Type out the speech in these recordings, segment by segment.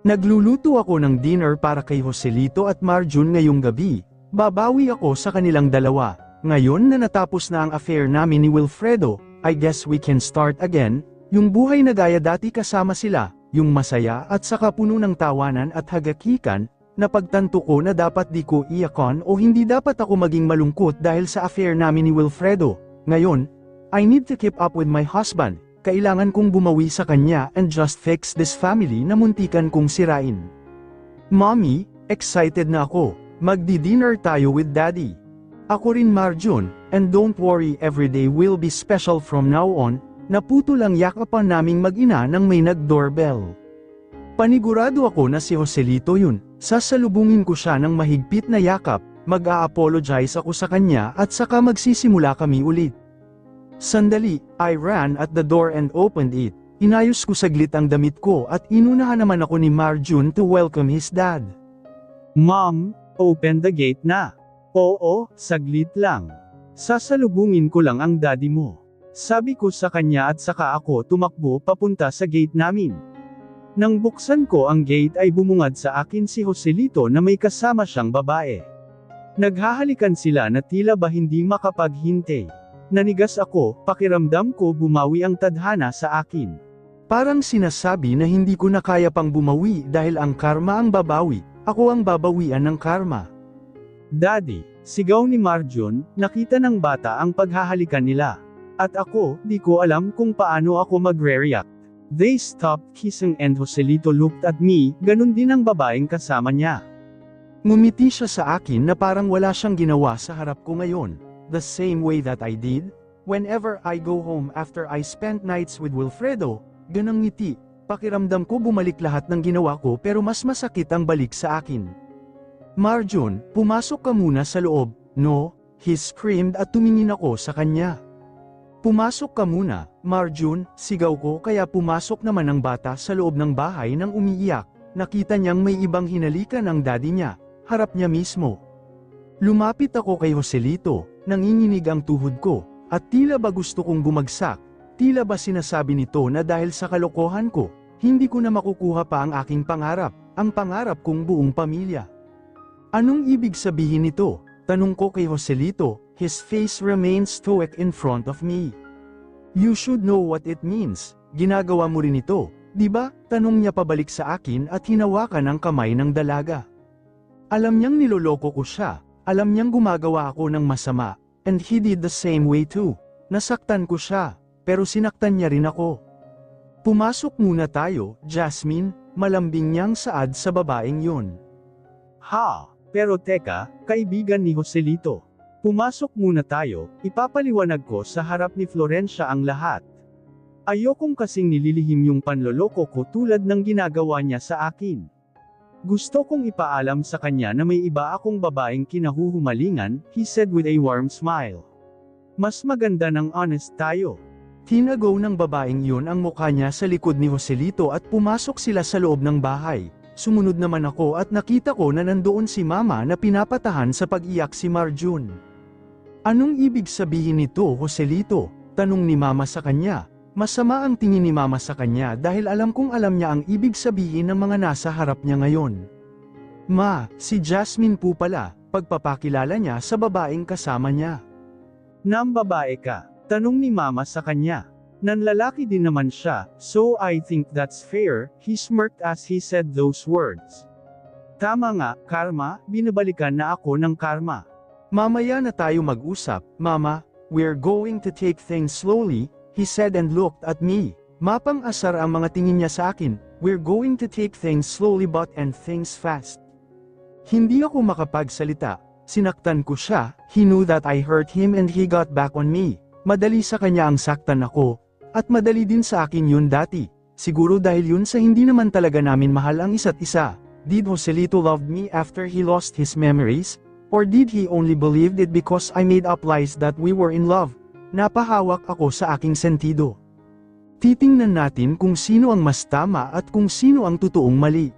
Nagluluto ako ng dinner para kay Joselito at Marjun ngayong gabi. Babawi ako sa kanilang dalawa. Ngayon na natapos na ang affair namin ni Wilfredo, I guess we can start again. Yung buhay na gaya dati kasama sila, yung masaya at saka puno ng tawanan at hagakikan. Napagtanto ko na dapat di ko iyakan o hindi dapat ako maging malungkot dahil sa affair namin ni Wilfredo. Ngayon, I need to keep up with my husband. Kailangan kong bumawi sa kanya and just fix this family na muntikan kong sirain. Mommy, excited na ako. Magdi-dinner tayo with Daddy. Ako rin Marjun, and don't worry, every day will be special from now on. Naputo lang yakapan naming mag-ina nang may nag-doorbell. Panigurado ako na si Joselito yun. Sasalubungin ko siya ng mahigpit na yakap, mag-a-apologize ako sa kanya at saka magsisimula kami ulit. Sandali, I ran at the door and opened it. Inayos ko saglit ang damit ko at inunahan naman ako ni Marjun to welcome his dad. Mom, open the gate na. Oo, saglit lang. Sasalubungin ko lang ang daddy mo. Sabi ko sa kanya at saka ako tumakbo papunta sa gate namin. Nang buksan ko ang gate ay bumungad sa akin si Joselito na may kasama siyang babae. Naghahalikan sila na tila ba hindi makapaghintay. Nanigas ako, pakiramdam ko bumawi ang tadhana sa akin. Parang sinasabi na hindi ko na kaya pang bumawi dahil ang karma ang babawi, ako ang babawian ng karma. Daddy, sigaw ni Marjun, nakita ng bata ang paghahalikan nila. At ako, di ko alam kung paano ako magre-react. They stopped kissing and Joselito looked at me, ganun din ang babaeng kasama niya. Ngumiti siya sa akin na parang wala siyang ginawa sa harap ko ngayon. The same way that I did, whenever I go home after I spent nights with Wilfredo, ganang ngiti, pakiramdam ko bumalik lahat ng ginawa ko pero mas masakit ang balik sa akin. Marjun, pumasok ka muna sa loob. No, he screamed at tumingin ako sa kanya. Pumasok ka muna, Marjun, sigaw ko kaya pumasok naman ang bata sa loob ng bahay nang umiiyak. Nakita niyang may ibang hinalikan ang daddy niya, harap niya mismo. Lumapit ako kay Joselito, nanginginig ang tuhod ko, at tila ba gusto kong bumagsak, tila ba sinasabi nito na dahil sa kalokohan ko, hindi ko na makukuha pa ang aking pangarap, ang pangarap kong buong pamilya. Anong ibig sabihin nito? Tanong ko kay Joselito, his face remains stoic in front of me. You should know what it means, ginagawa mo rin ito, di ba? Tanong niya pabalik sa akin at hinawakan ang kamay ng dalaga. Alam niyang niloloko ko siya, alam niyang gumagawa ako ng masama, and he did the same way too. Nasaktan ko siya, pero sinaktan niya rin ako. Pumasok muna tayo, Jasmine, malambing niyang saad sa babaeng yun. Ha? Pero teka, kaibigan ni Joselito. Pumasok muna tayo, ipapaliwanag ko sa harap ni Florencia ang lahat. Ayokong kasing nililihim yung panloloko ko tulad ng ginagawa niya sa akin. Gusto kong ipaalam sa kanya na may iba akong babaeng kinahuhumalingan, he said with a warm smile. Mas maganda ng honest tayo. Tinagaw ng babaeng yun ang mukha niya sa likod ni Joselito at pumasok sila sa loob ng bahay. Sumunod naman ako at nakita ko na nandoon si Mama na pinapatahan sa pag-iyak si Marjun. Anong ibig sabihin nito, Joselito? Tanong ni Mama sa kanya. Masama ang tingin ni Mama sa kanya dahil alam kong alam niya ang ibig sabihin ng mga nasa harap niya ngayon. Ma, si Jasmine po pala, pagpapakilala niya sa babaeng kasama niya. Nam babae ka? Tanong ni Mama sa kanya. Nanlalaki din naman siya, so I think that's fair, he smirked as he said those words. Tama nga, karma, binabalikan na ako ng karma. Mamaya na tayo mag-usap, Mama, we're going to take things slowly, he said and looked at me. Mapang-asar ang mga tingin niya sa akin, we're going to take things slowly but and things fast. Hindi ako makapagsalita, sinaktan ko siya, he knew that I hurt him and he got back on me. Madali sa kanya ang saktan ako. At madali din sa akin yun dati, siguro dahil yun sa hindi naman talaga namin mahal ang isa't isa. Did Joselito love me after he lost his memories? Or did he only believed it because I made up lies that we were in love? Napahawak ako sa aking sentido. Titingnan natin kung sino ang mas tama at kung sino ang totoong mali.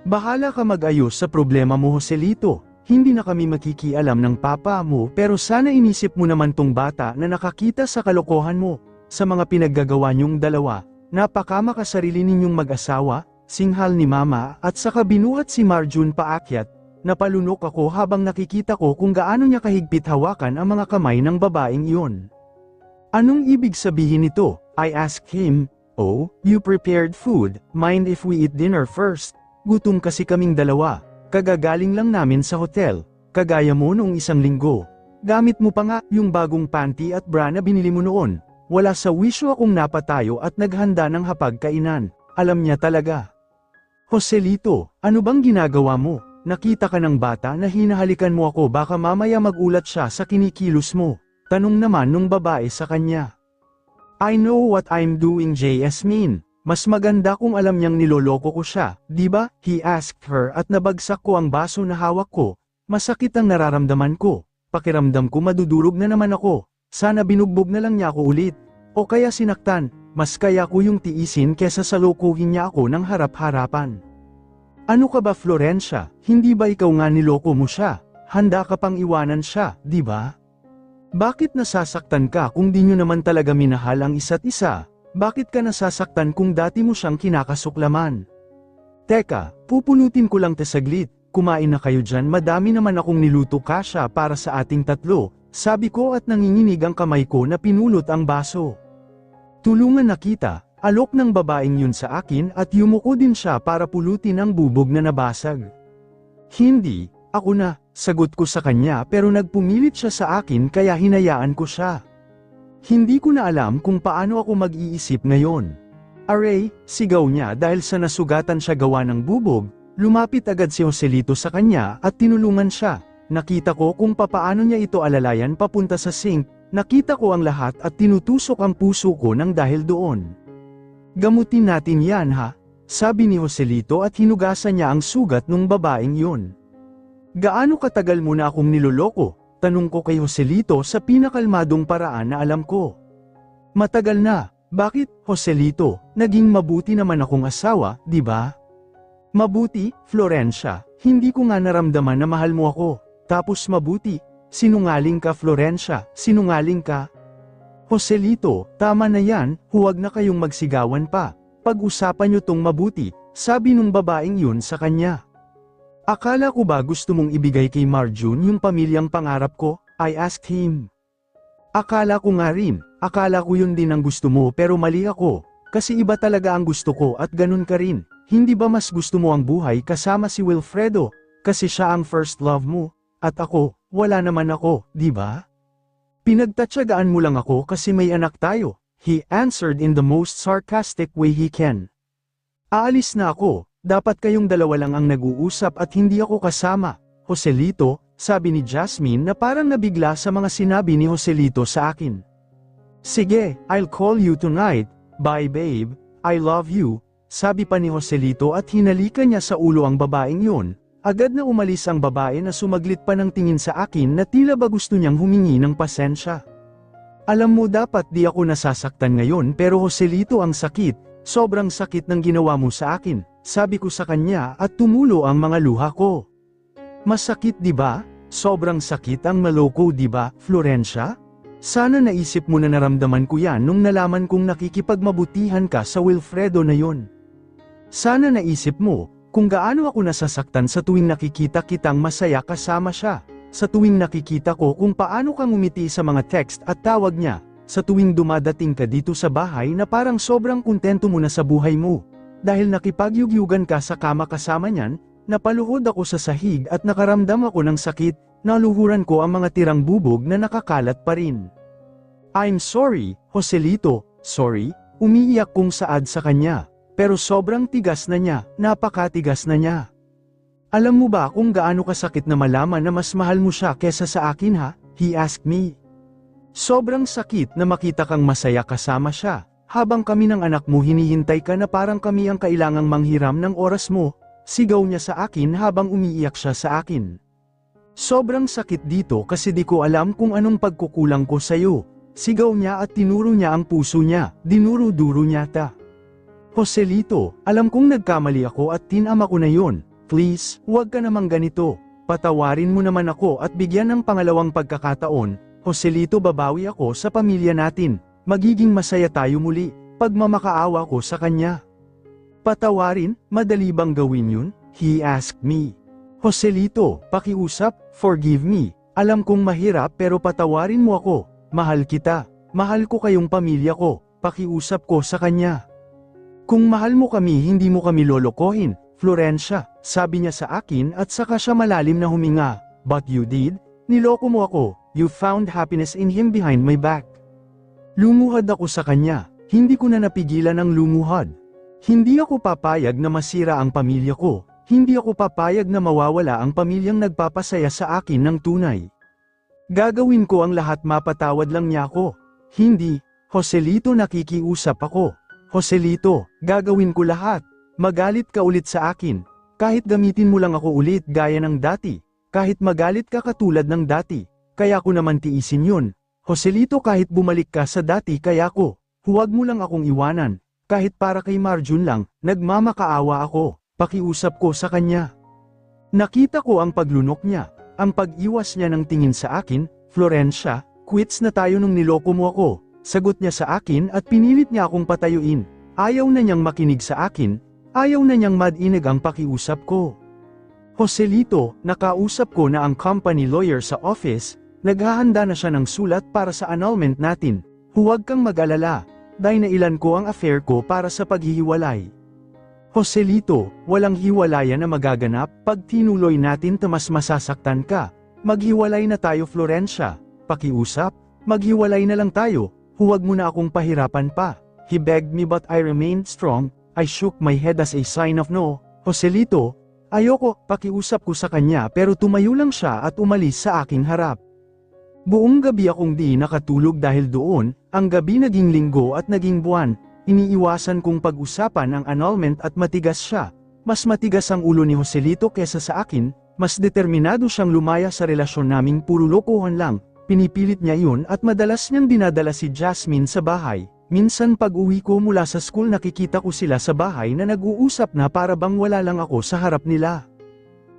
Bahala ka mag-ayos sa problema mo, Joselito. Hindi na kami makikialam ng papa mo pero sana inisip mo naman tong bata na nakakita sa kalokohan mo. Sa mga pinaggagawa niyong dalawa, napakamakasarili ninyong mag-asawa, singhal ni Mama, at saka binuhat si Marjun paakyat. Napalunok ako habang nakikita ko kung gaano niya kahigpit hawakan ang mga kamay ng babaeng iyon. Anong ibig sabihin nito? I asked him. Oh, you prepared food, mind if we eat dinner first? Gutom kasi kaming dalawa, kagagaling lang namin sa hotel, kagaya mo noong 1 linggo. Gamit mo pa nga yung bagong panty at bra na binili mo noon. Wala sa wisyo akong napatayo at naghanda ng hapagkainan. Alam niya talaga. Joselito, ano bang ginagawa mo? Nakita ka ng bata na hinahalikan mo ako, baka mamaya magulat siya sa kinikilos mo. Tanong naman nung babae sa kanya. I know what I'm doing, Jasmine. Mas maganda kung alam niyang niloloko ko siya, di ba? He asked her at nabagsak ko ang baso na hawak ko. Masakit ang nararamdaman ko. Pakiramdam ko madudurog na naman ako. Sana binugbog na lang niya ako ulit. O kaya sinaktan, mas kaya ko yung tiisin kesa sa lokohin niya ako ng harap-harapan. Ano ka ba, Florencia? Hindi ba ikaw nga niloko mo siya? Handa ka pang iwanan siya, di ba? Bakit nasasaktan ka kung di nyo naman talaga minahal ang isa't isa? Bakit ka nasasaktan kung dati mo siyang kinakasuklaman? Teka, pupulutin ko lang saglit. Kumain na kayo dyan, madami naman akong niluto kasya para sa ating tatlo, sabi ko at nanginginig ang kamay ko na pinulot ang baso. Tulungan na kita, alok ng babaeng yun sa akin at yumuko din siya para pulutin ang bubog na nabasag. Hindi, ako na, sagot ko sa kanya pero nagpumilit siya sa akin kaya hinayaan ko siya. Hindi ko na alam kung paano ako mag-iisip ngayon. Aray, sigaw niya dahil sa nasugatan siya gawa ng bubog. Lumapit agad si Joselito sa kanya at tinulungan siya. Nakita ko kung papaano niya ito alalayan papunta sa sink, nakita ko ang lahat at tinutusok ang puso ko nang dahil doon. Gamutin natin yan ha, sabi ni Joselito at hinugasan niya ang sugat ng babaeng yun. Gaano katagal mo na akong niloloko? Tanong ko kay Joselito sa pinakalmadong paraan na alam ko. Matagal na. Bakit, Joselito? Naging mabuti naman akong asawa, di ba? Mabuti, Florencia, hindi ko nga naramdaman na mahal mo ako. Tapos mabuti, sinungaling ka, Florencia, sinungaling ka. Joselito, tama na yan, huwag na kayong magsigawan pa. Pag-usapan nyo tong mabuti, sabi nung babaeng yun sa kanya. Akala ko ba gusto mong ibigay kay Marjun yung pamilyang pangarap ko? I asked him. Akala ko nga rin, akala ko yun din ang gusto mo pero mali ako. Kasi iba talaga ang gusto ko at ganun ka rin. Hindi ba mas gusto mo ang buhay kasama si Wilfredo, kasi siya ang first love mo, at ako, wala naman ako, di ba? Pinagtatsagaan mo lang ako kasi may anak tayo, he answered in the most sarcastic way he can. Aalis na ako, dapat kayong dalawa lang ang nag-uusap at hindi ako kasama, Joselito, sabi ni Jasmine na parang nabigla sa mga sinabi ni Joselito sa akin. Sige, I'll call you tonight, bye babe, I love you. Sabi pa ni Joselito at hinalikan niya sa ulo ang babaeng yun. Agad na umalis ang babae na sumaglit pa ng tingin sa akin na tila ba gusto niyang humingi ng pasensya. Alam mo dapat di ako nasasaktan ngayon pero Joselito ang sakit, sobrang sakit ng ginawa mo sa akin, sabi ko sa kanya at tumulo ang mga luha ko. Masakit di ba? Sobrang sakit ang maloko di ba, Florencia? Sana naisip mo na naramdaman ko yan nung nalaman kong nakikipagmabutihan ka sa Wilfredo na yon. Sana naisip mo, kung gaano ako nasasaktan sa tuwing nakikita kitang masaya kasama siya, sa tuwing nakikita ko kung paano kang umiti sa mga text at tawag niya, sa tuwing dumadating ka dito sa bahay na parang sobrang kontento mo na sa buhay mo. Dahil nakipagyugyugan ka sa kama kasama niyan, napaluhod ako sa sahig at nakaramdam ako ng sakit, naluhuran ko ang mga tirang bubog na nakakalat pa rin. I'm sorry, Joselito, sorry, umiiyak kong saad sa kanya. Pero sobrang tigas na niya, napakatigas na niya. Alam mo ba kung gaano kasakit na malaman na mas mahal mo siya kesa sa akin ha? He asked me. Sobrang sakit na makita kang masaya kasama siya, habang kami ng anak mo hinihintay ka na parang kami ang kailangang manghiram ng oras mo, sigaw niya sa akin habang umiiyak siya sa akin. Sobrang sakit dito kasi di ko alam kung anong pagkukulang ko sa'yo, sigaw niya at tinuro niya ang puso niya, dinuro-duro niya ta. Joselito, alam kong nagkamali ako at tinama ko na yon. Please, huwag ka namang ganito. Patawarin mo naman ako at bigyan ng pangalawang pagkakataon. Joselito, babawi ako sa pamilya natin. Magiging masaya tayo muli, pagmamakaawa ko sa kanya. Patawarin, madali bang gawin yun? He asked me. Joselito, pakiusap, forgive me. Alam kong mahirap pero patawarin mo ako. Mahal kita. Mahal ko kayong pamilya ko. Pakiusap ko sa kanya. Kung mahal mo kami hindi mo kami lolokohin, Florencia, sabi niya sa akin at saka siya malalim na huminga. But you did? Niloko mo ako. You found happiness in him behind my back. Lumuhad ako sa kanya. Hindi ko na napigilan ang lumuhad. Hindi ako papayag na masira ang pamilya ko. Hindi ako papayag na mawawala ang pamilyang nagpapasaya sa akin ng tunay. Gagawin ko ang lahat mapatawad lang niya ako. Hindi, Joselito nakikiusap ako. Joselito, gagawin ko lahat. Magalit ka ulit sa akin. Kahit gamitin mo lang ako ulit gaya ng dati. Kahit magalit ka katulad ng dati. Kaya ko naman tiisin yun. Joselito kahit bumalik ka sa dati kaya ko. Huwag mo lang akong iwanan. Kahit para kay Marjun lang, nagmamakaawa ako. Pakiusap ko sa kanya. Nakita ko ang paglunok niya, ang pag-iwas niya ng tingin sa akin. Florencia, quits na tayo nung niloko mo ako. Sagot niya sa akin at pinilit niya akong patayuin. Ayaw na niyang makinig sa akin, ayaw na niyang madinig ang pakiusap ko. Joselito, nakausap ko na ang company lawyer sa office, naghahanda na siya ng sulat para sa annulment natin. Huwag kang mag-alala, dahil nailan ko ang affair ko para sa paghihiwalay. Joselito, walang hiwalayan na magaganap pag tinuloy natin na mas masasaktan ka. Maghiwalay na tayo Florencia. Pakiusap, maghiwalay na lang tayo, huwag mo na akong pahirapan pa. He begged me but I remained strong. I shook my head as a sign of no. Joselito, ayoko, pakiusap ko sa kanya pero tumayo lang siya at umalis sa aking harap. Buong gabi akong di nakatulog dahil doon, ang gabi naging linggo at naging buwan. Iniiwasan kong pag-usapan ang annulment at matigas siya. Mas matigas ang ulo ni Joselito kesa sa akin, mas determinado siyang lumaya sa relasyon naming puro lokohan lang. Pinipilit niya yun at madalas niyang dinadala si Jasmine sa bahay. Minsan pag uwi ko mula sa school nakikita ko sila sa bahay na nag-uusap na para bang wala lang ako sa harap nila.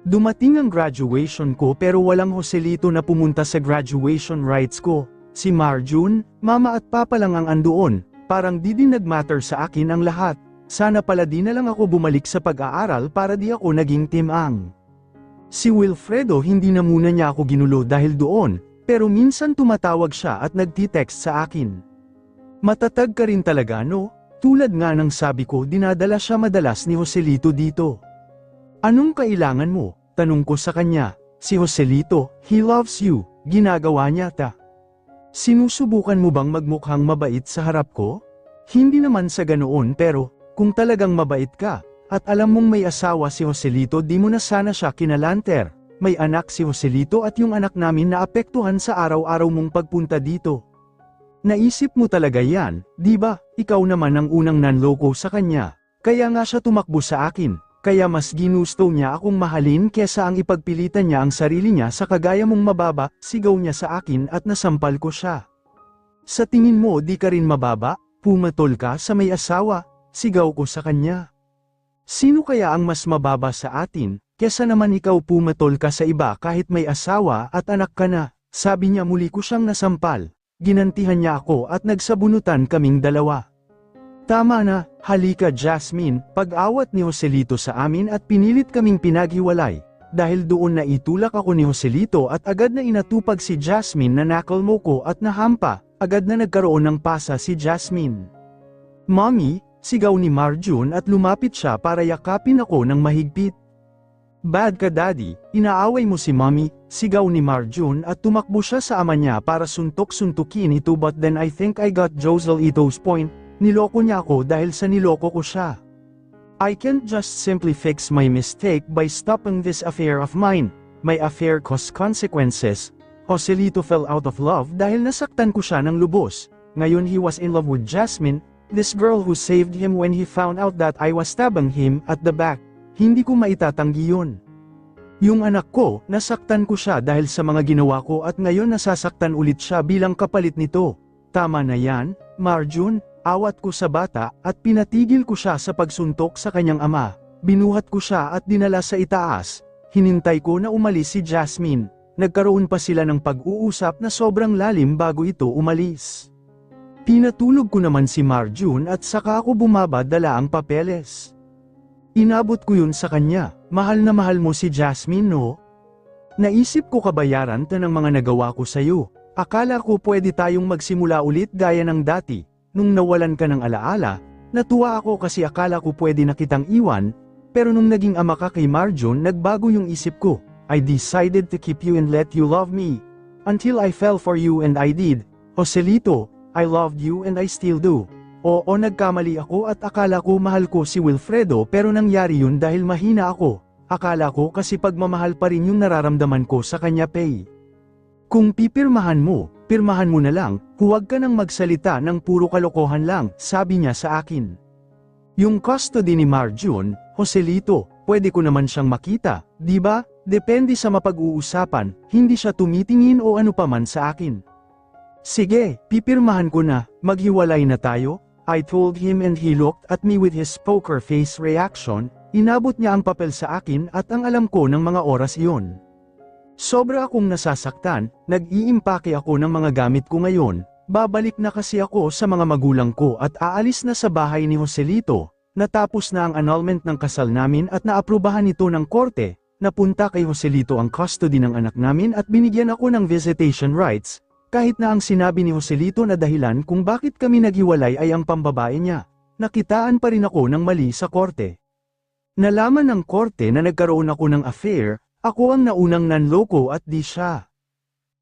Dumating ang graduation ko pero walang Joselito na pumunta sa graduation rites ko. Si Marjun, mama at papa lang ang andoon. Parang di din nagmatter sa akin ang lahat. Sana pala di na lang ako bumalik sa pag-aaral para di ako naging timang. Si Wilfredo hindi na muna niya ako ginulo dahil doon, pero minsan tumatawag siya at nagti-text sa akin. Matatag ka rin talaga no? Tulad nga ng sabi ko dinadala siya madalas ni Joselito dito. Anong kailangan mo? Tanong ko sa kanya. Si Joselito, he loves you, ginagawa niya ta. Sinusubukan mo bang magmukhang mabait sa harap ko? Hindi naman sa ganoon pero, kung talagang mabait ka, at alam mong may asawa si Joselito di mo na sana siya kinalanter. May anak si Joselito at yung anak namin naapektuhan sa araw-araw mong pagpunta dito. Naisip mo talaga yan, di ba? Ikaw naman ang unang nanloko sa kanya. Kaya nga siya tumakbo sa akin. Kaya mas ginusto niya akong mahalin kesa ang ipagpilitan niya ang sarili niya sa kagaya mong mababa, sigaw niya sa akin at nasampal ko siya. Sa tingin mo di ka rin mababa, pumatol ka sa may asawa, sigaw ko sa kanya. Sino kaya ang mas mababa sa atin, kesa naman ikaw pumatol ka sa iba kahit may asawa at anak ka na, sabi niya muli ko siyang nasampal. Ginantihan niya ako at nagsabunutan kaming dalawa. Tama na, halika Jasmine, pag-awat ni Joselito sa amin at pinilit kaming pinaghiwalay. Dahil doon na itulak ako ni Joselito at agad na inatupag si Jasmine na nakal mo ko at nahampa, agad na nagkaroon ng pasa si Jasmine. Mommy, sigaw ni Marjun at lumapit siya para yakapin ako ng mahigpit. Bad ka daddy, inaaway mo si mommy, sigaw ni Marjun at tumakbo siya sa ama niya para suntok-suntukin ito but then I think I got Joselito's point. Niloko niya ako dahil sa niloko ko siya. I can't just simply fix my mistake by stopping this affair of mine. My affair caused consequences. Joselito fell out of love dahil nasaktan ko siya ng lubos. Ngayon he was in love with Jasmine, this girl who saved him when he found out that I was stabbing him at the back. Hindi ko maitatanggi yun. Yung anak ko, nasaktan ko siya dahil sa mga ginawa ko at ngayon nasasaktan ulit siya bilang kapalit nito. Tama na yan, Marjun. Awat ko sa bata at pinatigil ko siya sa pagsuntok sa kanyang ama. Binuhat ko siya at dinala sa itaas. Hinintay ko na umalis si Jasmine. Nagkaroon pa sila ng pag-uusap na sobrang lalim bago ito umalis. Pinatulog ko naman si Marjun at saka ako bumaba dala ang papeles. Inabot ko yun sa kanya, mahal na mahal mo si Jasmine no? Naisip ko kabayaran ta ng mga nagawa ko sa'yo. Akala ko pwede tayong magsimula ulit gaya ng dati. Nung nawalan ka ng alaala, natuwa ako kasi akala ko pwede na kitang iwan, pero nung naging ama ka kay Marjon nagbago yung isip ko. I decided to keep you and let you love me. Until I fell for you and I did. Joselito, I loved you and I still do. Oo, nagkamali ako at akala ko mahal ko si Wilfredo pero nangyari yun dahil mahina ako. Akala ko kasi pagmamahal pa rin yung nararamdaman ko sa kanya Pei. Kung pirmahan mo na lang, huwag ka nang magsalita ng puro kalokohan lang, sabi niya sa akin. Yung custody ni Marjon, Joselito, pwede ko naman siyang makita, di ba? Depende sa mapag-uusapan, hindi siya tumitingin o ano paman sa akin. Sige, pipirmahan ko na, maghiwalay na tayo? I told him and he looked at me with his poker face reaction, inabot niya ang papel sa akin at ang alam ko ng mga oras iyon. Sobra akong nasasaktan, nag-iimpake ako ng mga gamit ko ngayon, babalik na kasi ako sa mga magulang ko at aalis na sa bahay ni Joselito, natapos na ang annulment ng kasal namin at naaprubahan ito ng korte, napunta kay Joselito ang custody ng anak namin at binigyan ako ng visitation rights, kahit na ang sinabi ni Joselito na dahilan kung bakit kami naghiwalay ay ang pambabae niya, nakitaan pa rin ako ng mali sa korte. Nalaman ng korte na nagkaroon ako ng affair, ako ang naunang nanloko at di siya.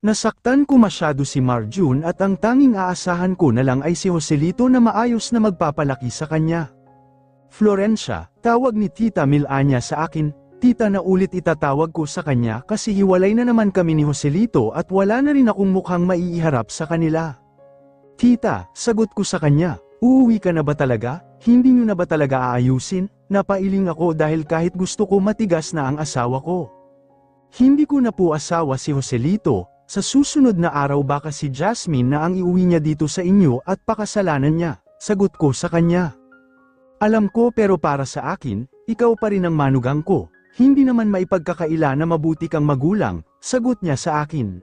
Nasaktan ko masyado si Marjon at ang tanging aasahan ko na lang ay si Joselito na maayos na magpapalaki sa kanya. Florencia, tawag ni Tita Milania sa akin, tita na ulit itatawag ko sa kanya kasi hiwalay na naman kami ni Joselito at wala na rin akong mukhang maiiharap sa kanila. Tita, sagot ko sa kanya, uuwi ka na ba talaga? Hindi niyo na ba talaga aayusin? Napailing ako dahil kahit gusto ko matigas na ang asawa ko. Hindi ko na po asawa si Joselito, sa susunod na araw baka si Jasmine na ang iuwi niya dito sa inyo at pakasalanan niya, sagot ko sa kanya. Alam ko pero para sa akin, ikaw pa rin ang manugang ko. Hindi naman maipagkakaila na mabuti kang magulang, sagot niya sa akin.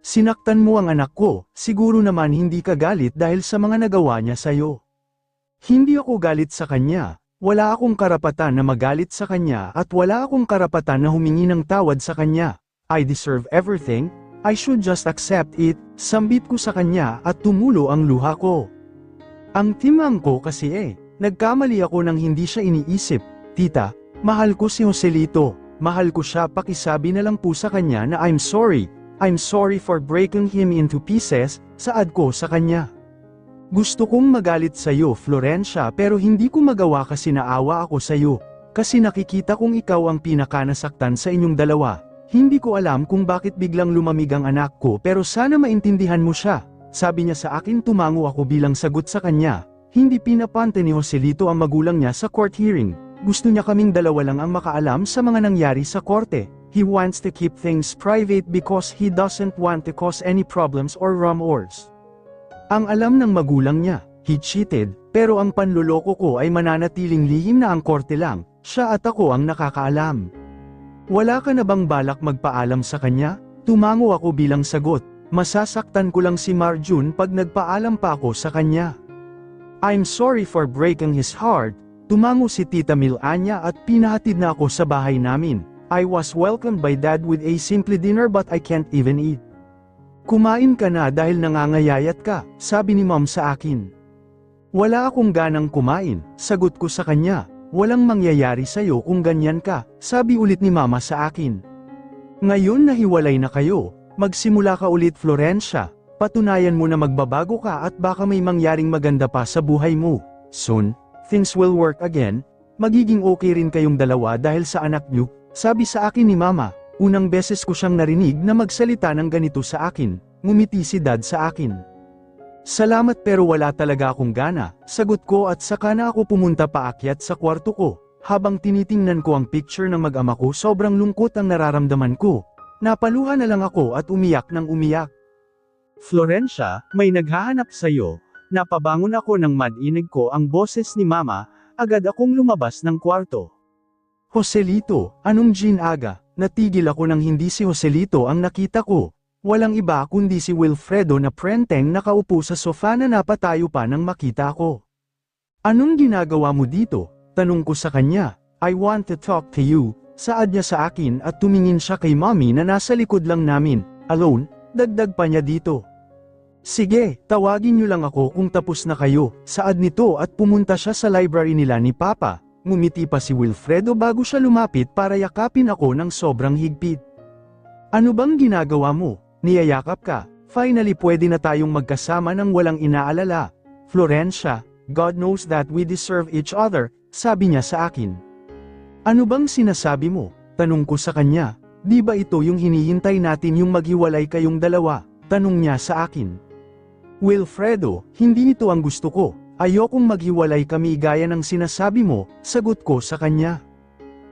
Sinaktan mo ang anak ko, siguro naman hindi ka galit dahil sa mga nagawa niya sa'yo. Hindi ako galit sa kanya, wala akong karapatan na magalit sa kanya at wala akong karapatan na humingi ng tawad sa kanya. I deserve everything, I should just accept it, sambit ko sa kanya at tumulo ang luha ko. Ang timang ko kasi nagkamali ako nang hindi siya iniisip, tita. Mahal ko si Joselito, mahal ko siya pakisabi na lang po sa kanya na I'm sorry for breaking him into pieces, saad ko sa kanya. Gusto kong magalit sa'yo Florencia pero hindi ko magawa kasi naawa ako sa'yo, kasi nakikita kong ikaw ang pinakanasaktan sa inyong dalawa, hindi ko alam kung bakit biglang lumamig ang anak ko pero sana maintindihan mo siya, sabi niya sa akin tumango ako bilang sagot sa kanya, hindi pinapante ni Joselito ang magulang niya sa court hearing. Gusto niya kaming dalawa lang ang makaalam sa mga nangyari sa korte. He wants to keep things private because he doesn't want to cause any problems or rumors. Ang alam ng magulang niya, he cheated, pero ang panloloko ko ay mananatiling lihim na ang korte lang, siya at ako ang nakakaalam. Wala ka na bang balak magpaalam sa kanya? Tumango ako bilang sagot, masasaktan ko lang si Marjon pag nagpaalam pa ako sa kanya. I'm sorry for breaking his heart. Tumango si Tita Milania at pinahatid na ako sa bahay namin. I was welcomed by Dad with a simple dinner but I can't even eat. Kumain ka na dahil nangangayayat ka, sabi ni Mom sa akin. Wala akong ganang kumain, sagot ko sa kanya. Walang mangyayari sa'yo kung ganyan ka, sabi ulit ni Mama sa akin. Ngayon nahiwalay na kayo, magsimula ka ulit Florencia, patunayan mo na magbabago ka at baka may mangyaring maganda pa sa buhay mo. Soon, things will work again, magiging okay rin kayong dalawa dahil sa anak niyo, sabi sa akin ni Mama. Unang beses ko siyang narinig na magsalita ng ganito sa akin, ngumiti si Dad sa akin. Salamat pero wala talaga akong gana, sagot ko at saka na ako pumunta paakyat sa kwarto ko. Habang tinitingnan ko ang picture ng mag-ama ko sobrang lungkot ang nararamdaman ko. Napaluha na lang ako at umiyak ng umiyak. Florencia, may naghahanap sa'yo. Napabangon ako nang madinig ko ang boses ni Mama, agad akong lumabas ng kwarto. Joselito, anong ginagawa? Natigil ako nang hindi si Joselito ang nakita ko. Walang iba kundi si Wilfredo na prenteng nakaupo sa sofa na napatayo pa nang makita ko. Anong ginagawa mo dito? Tanong ko sa kanya. I want to talk to you, saad niya sa akin at tumingin siya kay mommy na nasa likod lang namin, alone, dagdag pa niya dito. Sige, tawagin niyo lang ako kung tapos na kayo, saad nito at pumunta siya sa library nila ni Papa. Ngumiti pa si Wilfredo bago siya lumapit para yakapin ako ng sobrang higpit. Ano bang ginagawa mo? Niyayakap ka. Finally pwede na tayong magkasama ng walang inaalala. Florencia, God knows that we deserve each other, sabi niya sa akin. Ano bang sinasabi mo? Tanong ko sa kanya. Di ba ito yung hinihintay natin yung maghiwalay kayong dalawa? Tanong niya sa akin. Wilfredo, hindi ito ang gusto ko. Ayokong maghiwalay kami gaya ng sinasabi mo, sagot ko sa kanya.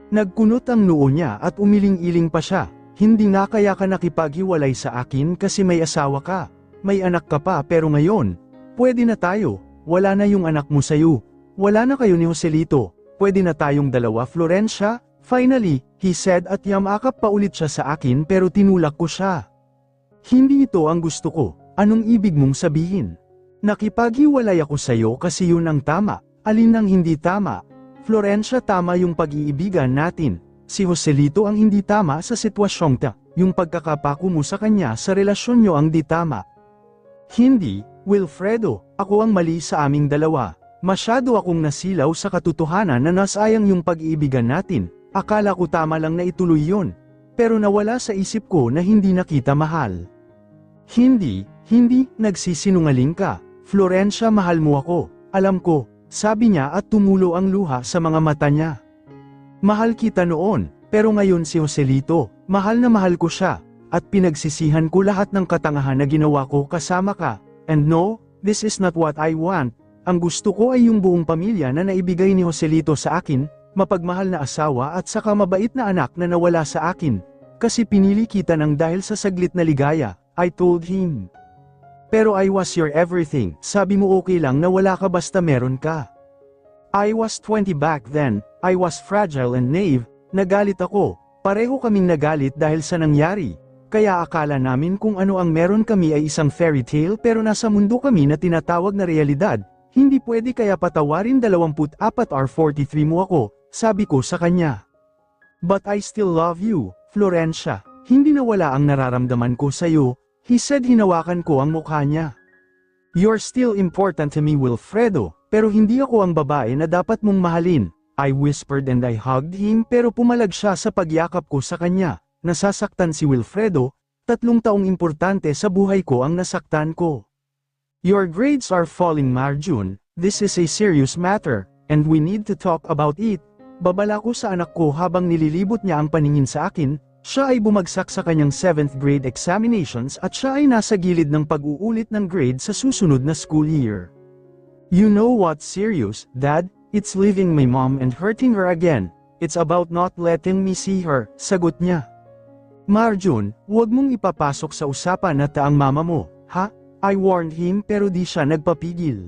Nagkunot ang noo niya at umiling-iling pa siya. Hindi nga kaya ka nakipaghiwalay sa akin kasi may asawa ka. May anak ka pa pero ngayon, pwede na tayo. Wala na yung anak mo sayo. Wala na kayo ni Joselito. Pwede na tayong dalawa, Florencia. Finally, he said at yamakap pa ulit siya sa akin pero tinulak ko siya. Hindi ito ang gusto ko. Anong ibig mong sabihin? Nakipaghiwalay ako sayo kasi yun ang tama. Alin ang hindi tama? Florencia, tama yung pag-iibigan natin. Si Joselito ang hindi tama sa sitwasyong ta. Yung pagkakapako mo sa kanya sa relasyon nyo ang di tama. Hindi, Wilfredo, ako ang mali sa aming dalawa. Masyado akong nasilaw sa katotohanan na nasayang yung pag-iibigan natin. Akala ko tama lang na ituloy yun. Pero nawala sa isip ko na hindi na kita mahal. Hindi, nagsisinungaling ka. Florencia, mahal mo ako. Alam ko, sabi niya at tumulo ang luha sa mga mata niya. Mahal kita noon, pero ngayon si Joselito, mahal na mahal ko siya, at pinagsisihan ko lahat ng katangahan na ginawa ko kasama ka. And no, this is not what I want. Ang gusto ko ay yung buong pamilya na naibigay ni Joselito sa akin, mapagmahal na asawa at saka mabait na anak na nawala sa akin. Kasi pinili kita ng dahil sa saglit na ligaya, I told him. Pero I was your everything, sabi mo okay lang na wala ka basta meron ka. I was 20 back then, I was fragile and naive, nagalit ako, pareho kaming nagalit dahil sa nangyari. Kaya akala namin kung ano ang meron kami ay isang fairy tale pero nasa mundo kami na tinatawag na realidad, hindi pwede kaya patawarin 24 or 43 mo ako, sabi ko sa kanya. But I still love you, Florencia, hindi nawala ang nararamdaman ko sa'yo. He said hinawakan ko ang mukha niya. You're still important to me, Wilfredo, pero hindi ako ang babae na dapat mong mahalin. I whispered and I hugged him pero pumalag siya sa pagyakap ko sa kanya. Nasasaktan si Wilfredo, 3 taong importante sa buhay ko ang nasaktan ko. Your grades are falling, Marjun, this is a serious matter, and we need to talk about it. Babala ko sa anak ko habang nililibot niya ang paningin sa akin. Siya ay bumagsak sa kanyang 7th grade examinations at siya ay nasa gilid ng pag-uulit ng grade sa susunod na school year. You know what's serious, Dad? It's leaving my mom and hurting her again. It's about not letting me see her, sagot niya. Marjun, huwag mong ipapasok sa usapan na taang mama mo, ha? I warned him pero di siya nagpapigil.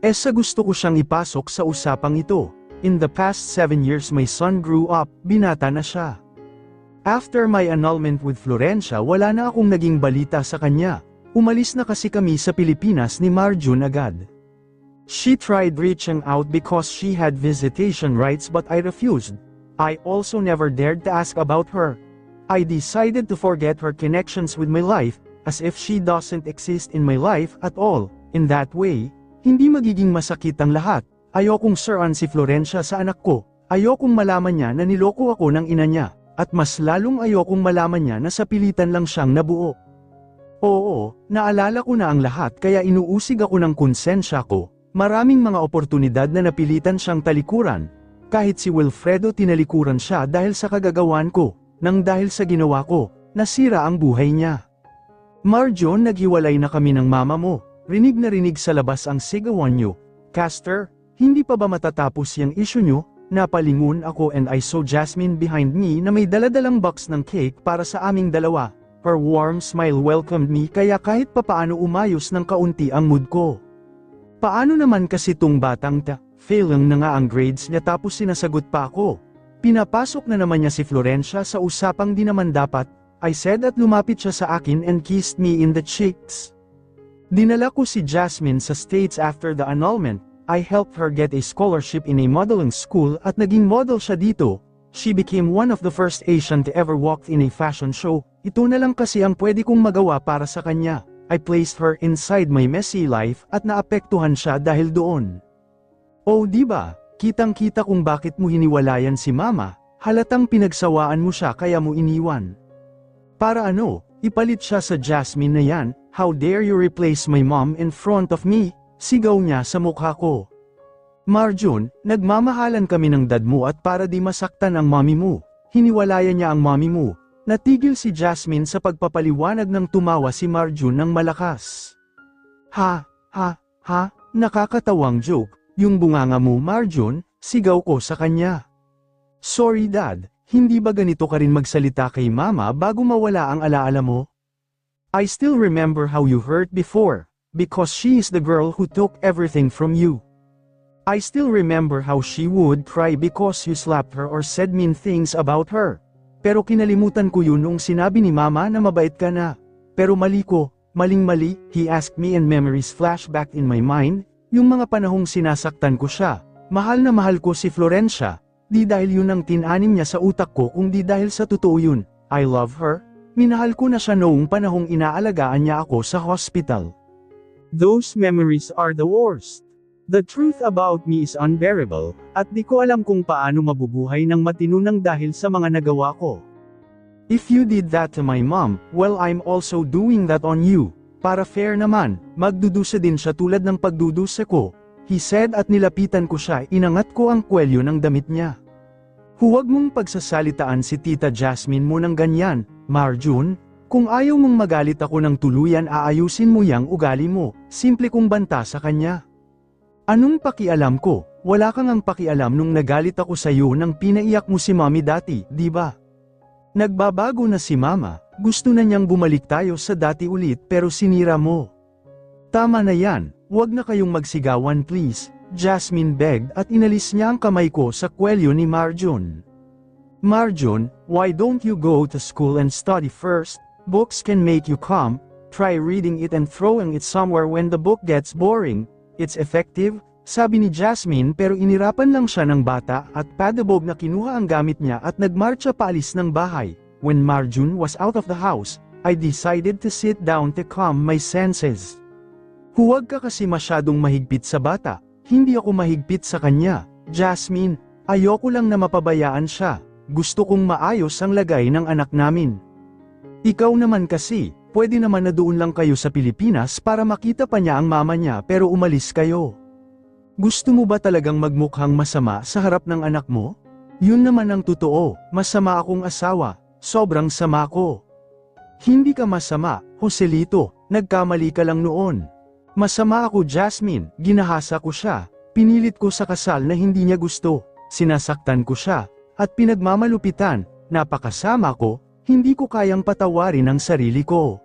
Sa gusto ko siyang ipasok sa usapang ito. In the past 7 years my son grew up, binata na siya. After my annulment with Florencia wala na akong naging balita sa kanya. Umalis na kasi kami sa Pilipinas ni Marjun agad. She tried reaching out because she had visitation rights but I refused. I also never dared to ask about her. I decided to forget her connections with my life, as if she doesn't exist in my life at all. In that way, hindi magiging masakit ang lahat. Ayokong suran si Florencia sa anak ko. Ayokong malaman niya na niloko ako ng ina niya. At mas lalong ayokong malaman niya na sa pilitan lang siyang nabuo. Oo, naalala ko na ang lahat kaya inuusig ako ng konsensya ko. Maraming mga oportunidad na napilitan siyang talikuran. Kahit si Wilfredo tinalikuran siya dahil sa kagagawan ko, nang dahil sa ginawa ko, nasira ang buhay niya. Marjon, naghiwalay na kami ng mama mo. Rinig na rinig sa labas ang sigawan niyo. Caster, hindi pa ba matatapos yung issue niyo? Napalingon ako and I saw Jasmine behind me na may daladalang box ng cake para sa aming dalawa. Her warm smile welcomed me kaya kahit papaano umayos ng kaunti ang mood ko. Paano naman kasi tong batang ta? Failing na nga ang grades niya tapos sinasagot pa ako. Pinapasok na naman niya si Florencia sa usapang di naman dapat, I said at lumapit siya sa akin and kissed me in the cheeks. Dinala ko si Jasmine sa States after the annulment. I helped her get a scholarship in a modeling school at naging model siya dito. She became one of the first Asian to ever walk in a fashion show. Ito na lang kasi ang pwede kong magawa para sa kanya. I placed her inside my messy life at naapektuhan siya dahil doon. Oh diba, kitang-kita kung bakit mo hiniwalayan si mama, halatang pinagsawaan mo siya kaya mo iniwan. Para ano, ipalit siya sa Jasmine na yan, how dare you replace my mom in front of me, sigaw niya sa mukha ko. Marjun, nagmamahalan kami ng dad mo at para di masaktan ang mommy mo, hiniwalayan niya ang mommy mo. Natigil si Jasmine sa pagpapaliwanag nang tumawa si Marjun ng malakas. Ha, nakakatawang joke, yung bunganga mo Marjun, sigaw ko sa kanya. Sorry dad, hindi ba ganito ka rin magsalita kay mama bago mawala ang alaala mo? I still remember how you hurt before, because she is the girl who took everything from you. I still remember how she would cry because you slapped her or said mean things about her. Pero kinalimutan ko yun nung sinabi ni mama na mabait ka na. Pero mali ko, maling-mali, he asked me and memories flash back in my mind, yung mga panahong sinasaktan ko siya. Mahal na mahal ko si Florencia. Di dahil yun ang tinanim niya sa utak ko kung di dahil sa totoo yun. I love her. Minahal ko na siya noong panahong inaalagaan niya ako sa hospital. Those memories are the worst. The truth about me is unbearable, at di ko alam kung paano mabubuhay ng matino nang dahil sa mga nagawa ko. If you did that to my mom, well I'm also doing that on you. Para fair naman, magdudusa din siya tulad ng pagdudusa ko. He said at nilapitan ko siya, inangat ko ang kwelyo ng damit niya. Huwag mong pagsasalitaan si Tita Jasmine mo ng ganyan, Marjun. Kung ayaw mong magalit ako ng tuluyan aayusin mo yang ugali mo, simple kong banta sa kanya. Anong pakialam ko, wala kang ang pakialam nung nagalit ako sa iyo nang pinaiyak mo si mommy dati, di ba? Nagbabago na si mama, gusto na niyang bumalik tayo sa dati ulit pero sinira mo. Tama na yan. Huwag na kayong magsigawan please, Jasmine begged at inalis niya ang kamay ko sa kwelyo ni Marjun. Marjun, why don't you go to school and study first? Books can make you calm, try reading it and throwing it somewhere when the book gets boring. It's effective, sabi ni Jasmine pero inirapan lang siya ng bata at padabog na kinuha ang gamit niya at nagmarcha paalis ng bahay. When Marjun was out of the house, I decided to sit down to calm my senses. Huwag ka kasi masyadong mahigpit sa bata, hindi ako mahigpit sa kanya, Jasmine, ayoko lang na mapabayaan siya, gusto kong maayos ang lagay ng anak namin. Ikaw naman kasi, pwede naman na doon lang kayo sa Pilipinas para makita pa niya ang mama niya pero umalis kayo. Gusto mo ba talagang magmukhang masama sa harap ng anak mo? Yun naman ang totoo, masama akong asawa, sobrang sama ko. Hindi ka masama, Joselito, nagkamali ka lang noon. Masama ako Jasmine, ginahasa ko siya, pinilit ko sa kasal na hindi niya gusto, sinasaktan ko siya, at pinagmamalupitan, napakasama ko, hindi ko kayang patawarin ang sarili ko.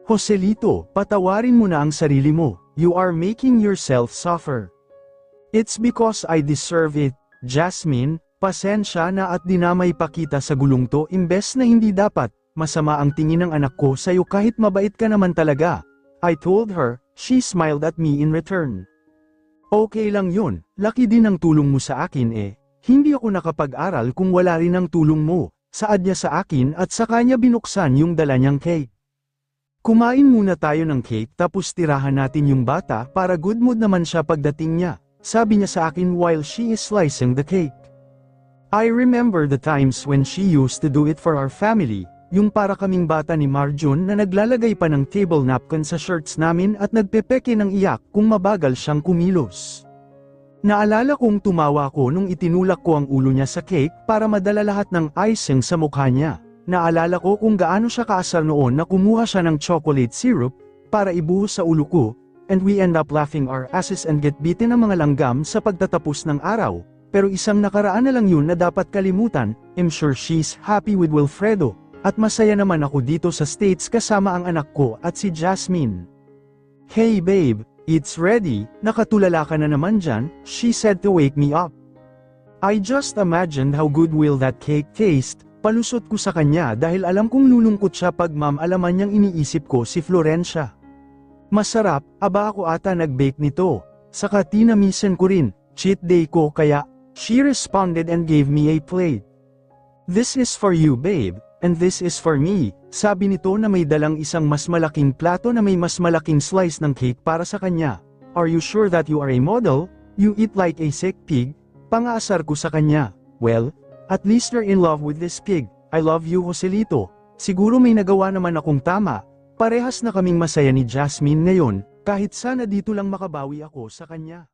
Joselito, patawarin mo na ang sarili mo, you are making yourself suffer. It's because I deserve it, Jasmine, pasensya na at dinamay pa kita sa gulong to imbes na hindi dapat, masama ang tingin ng anak ko sa'yo kahit mabait ka naman talaga. I told her. She smiled at me in return. Okay lang yun, laki din ang tulong mo sa akin eh. Hindi ako nakapag-aral kung wala rin ang tulong mo, saad niya sa akin at sa kanya binuksan yung dala niyang cake. Kumain muna tayo ng cake tapos tirahan natin yung bata para good mood naman siya pagdating niya, sabi niya sa akin while she is slicing the cake. I remember the times when she used to do it for our family. Yung para kaming bata ni Marjun na naglalagay pa ng table napkin sa shirts namin at nagpepeke ng iyak kung mabagal siyang kumilos. Naalala kong tumawa ko nung itinulak ko ang ulo niya sa cake para madala lahat ng icing sa mukha niya. Naalala ko kung gaano siya kaasar noon na kumuha siya ng chocolate syrup para ibuhos sa ulo ko, and we end up laughing our asses and get beaten ng mga langgam sa pagtatapos ng araw. Pero isang nakaraan na lang yun na dapat kalimutan. I'm sure she's happy with Wilfredo. At masaya naman ako dito sa States kasama ang anak ko at si Jasmine. Hey babe, it's ready, nakatulala ka na naman dyan, she said to wake me up. I just imagined how good will that cake taste, palusot ko sa kanya dahil alam kong lulungkot siya pag alaman niyang iniisip ko si Florencia. Masarap, aba ako ata nag-bake nito, Saka tinamisan ko rin, cheat day ko kaya, she responded and gave me a plate. This is for you babe, and this is for me, sabi nito na may dalang isang mas malaking plato na may mas malaking slice ng cake para sa kanya. Are you sure that you are a model? You eat like a sick pig? Pangaasar ko sa kanya. Well, at least you're in love with this pig. I love you Joselito. Siguro may nagawa naman akong tama. Parehas na kaming masaya ni Jasmine ngayon, kahit sana dito lang makabawi ako sa kanya.